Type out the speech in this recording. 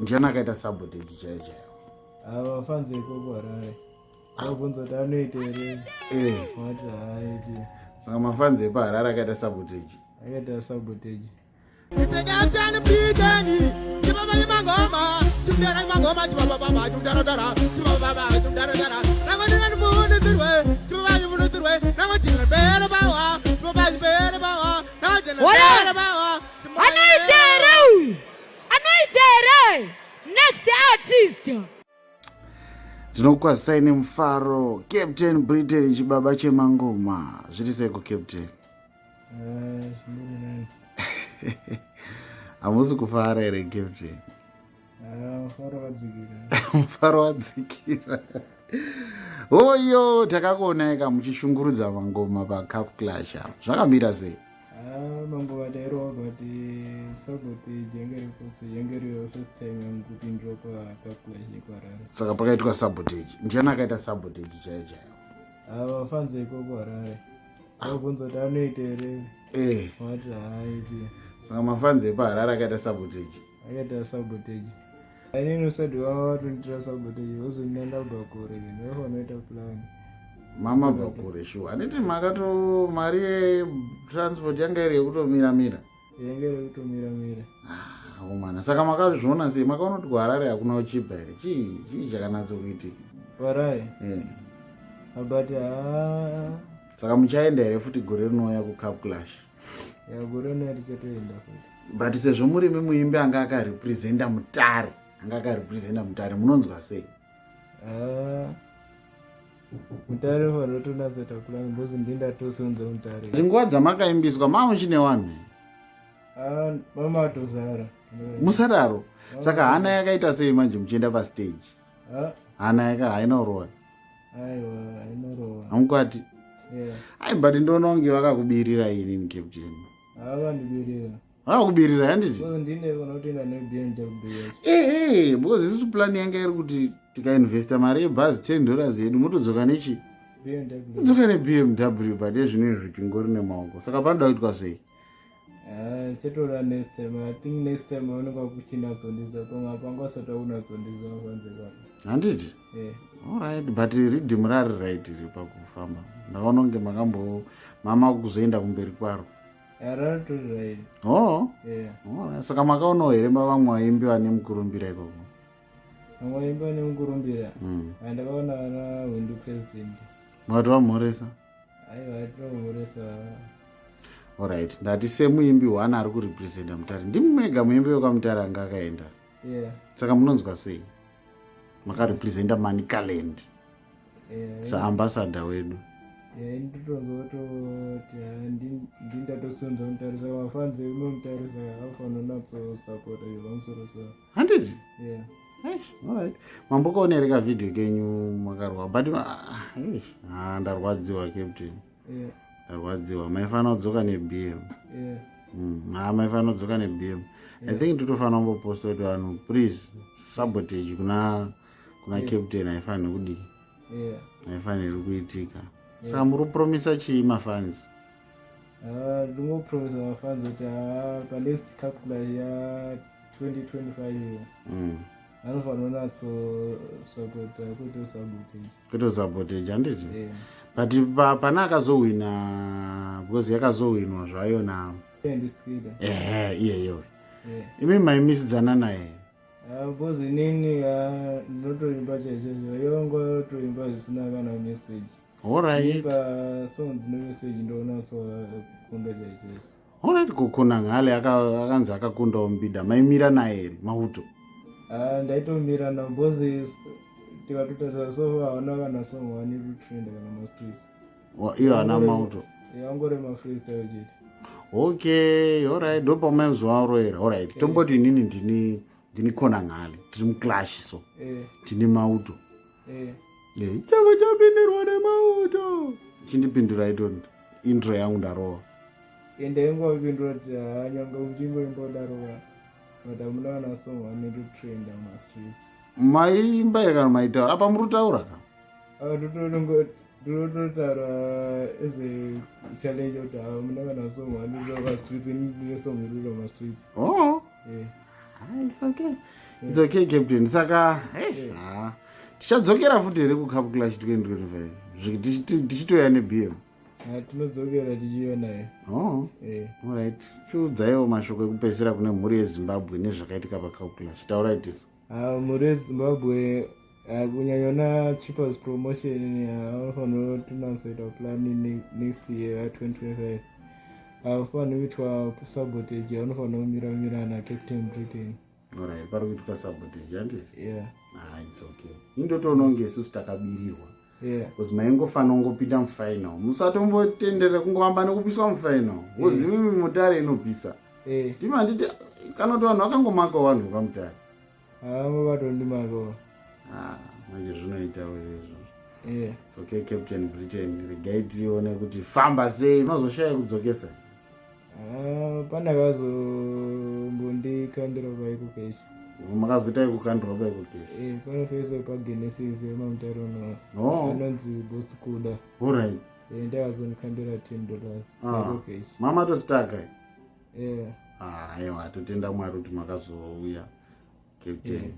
ndiani akaita sabotage chaiyo vafanze ikoko Harare abvunza kuti anoita here mati haaiti saka mafanzi epaharare akaita sabotage Next artist. Ndinokwazisai nemufaro Captain Britain chibaba chemangoma. Zviri seiko Captain? Hamusi kufara here Captain? Mufaro wadzikira. Oyo takakuonai muchishungurudza mangoma paCup Clash. Zvakamira sei? Mangoma tairova but sabotage yange iri first time yangu kupindira paCup Clash yekuHarare. Saka pakaitwa sabotage. Ndiani akaita sabotage chaiyo? Vafanze ikoko Harare abvunza kuti anoita here mati haaiti saka mafanzi epaharare akaita sabotage. Inini usati wavatoitira sabotage wozonenda kubva kure ndofanoita plan mama bva kure shuwa handiti makato mari yetransport yanga iri yekutomira yange iri kutomira mwana saka makazviona sei makaona kuti kuHarare hakuna uchibva here chii chakanatsa kuitika Harare but saka muchaenda here futi gore rinouya kuCup Clash? gore rinouya tichatoenda futi but sezvo muri muimbi anga akarepresenta mutare munonzwa sei? mutare fanira kutonatsaita plan because ndindatosonza mutare nguva dzamakaimbiswa mamuchine wanhu mama atozara musadaro saka hana yakaita sei manje muchienda pastage? Hana yaka haina urova? aiwa hainorowa hamukwati? ai but ndoona kunge vakakubirira inini Captain. havandibirira vakakubirira handiti? ndine vanotoenda neBMW because isusu plan yanga iri kuti tikainvesta mari yebhazi $10 yedu motodzoka nechi dzoka neBMW but yezvinezvi tingori nemaoko saka panoda kuitwa sei? chatora next time. I think next time vaonekwa kuchinatsondisa pamwe apanga vasati vakunatsondisa vafanze kwapo handiti? Alright, but ridhimu rari right riri pakufamba ndakaona kunge mama kuzoenda kumberi kwaro raritori right. Saka makaonawo here vamwe vaimbi vane mukurumbira ikoko? Vamwe vaimbi vane mukurumbira handakaona vana Windu president makati vamhoresa? aiwa atinomhoresa. Alright, ndati semuimbi one ari kurepresenta Mutare ndimumega muimbi wekwamutare anga akaenda saka munonzwa sei makarepresenta Manicaland saambassador wedu? Nditotonzwa kutoti ndindatosonza Mutare saka vafanze vemutare saka vafanira natsosapota pamusoro savo handiti? Alright, mambokaonereka vhidhiyo kenyu makarwa but ndarwadziwa Captain. Ndarwadziwa maifanira kudzoka neBM. Maifanira kudzoka neBM. I think totofanira kumboposta kuti vanhu please sabotage kuna Captain haifaniri kudii haifaniri kuitika. Saka muri kupromisa chii mafans? ndingopromisa mafans kuti panext Cup Clash ya 2025 anofanira natsosapota kwete sabotage handiti? But pana akazowina because yakazowinwa zvayo na iyeyo imi maimisidzana naye? Because inini ndinotoimba chaizvozvo yongotoimba zvisina kana message. Alright, songs dzine message ndonatsokunda chaizvozvo. Alright, kukuna ngale akanzi akakundawo mbida maimira naye here mauto? Ndaitomira na because tikatotarisa so haona kana song wani kutrenda kana mastreets iyo hana mauto yangore mafreestyle chete. Okay, alright, ndopa maizvaroera. Alright, tomboti inini ndini kona ngale tiri muclash so tine mauto chava chapindirwa nemauto chindipindura itoni intro yangu ndarova ende ingopindura kuti nyanga uchingoimbodarova but hamuna kana song wani kutrenda mastreets maimba here kana maitaura apa murutaura ka ndinototaura as a challenge kuti hamuna kana song wani mastreets ndine song irura mastreets. It's okay. It's okay captain. Saka tichadzokera futi here kucup clash 2025 tichitoya neBM. Tinodzokera tichiona. Alright. Chiudzaiwo mashoko ekupedzisira kune mhuri yeZimbabwe nezvakaitika pacup clash. Taurai tisu. Mhuri yeZimbabwe kunyanyona Chippers promotion hanofanira tinatsoita plan next year 2025. Havafanira kuitwa sabotage, hanofanira kumira na Captain Britain. Alright, pari kuitwa sabotage handisi? Yeah. It's okay. Indotoononge isusu takabirirwa. Yeah. Because maingofanira kungopinda mufinal. Musatombotendera kungoamba nekupiswa mufinal. Because mimi mutare inopisa. Tima nditi kana kuti vanhu vakangomaka vanhu pamutare. Vatondimakawo. Manje zvinoita izvozvo. It's okay Captain Britain. Regai tione kuti famba sei mazoshaya kudzokesa. Pane akazombondikandira paiko keshe. Makazoita kukandira paiko keshe. Panofesa pagenesis mamutare no. Anonzi boss kuda. Alright. Ndakazondikandira $10 paiko keshe. Mama tositaka. Aiwa Totenda Mwari kuti makazouya Captain.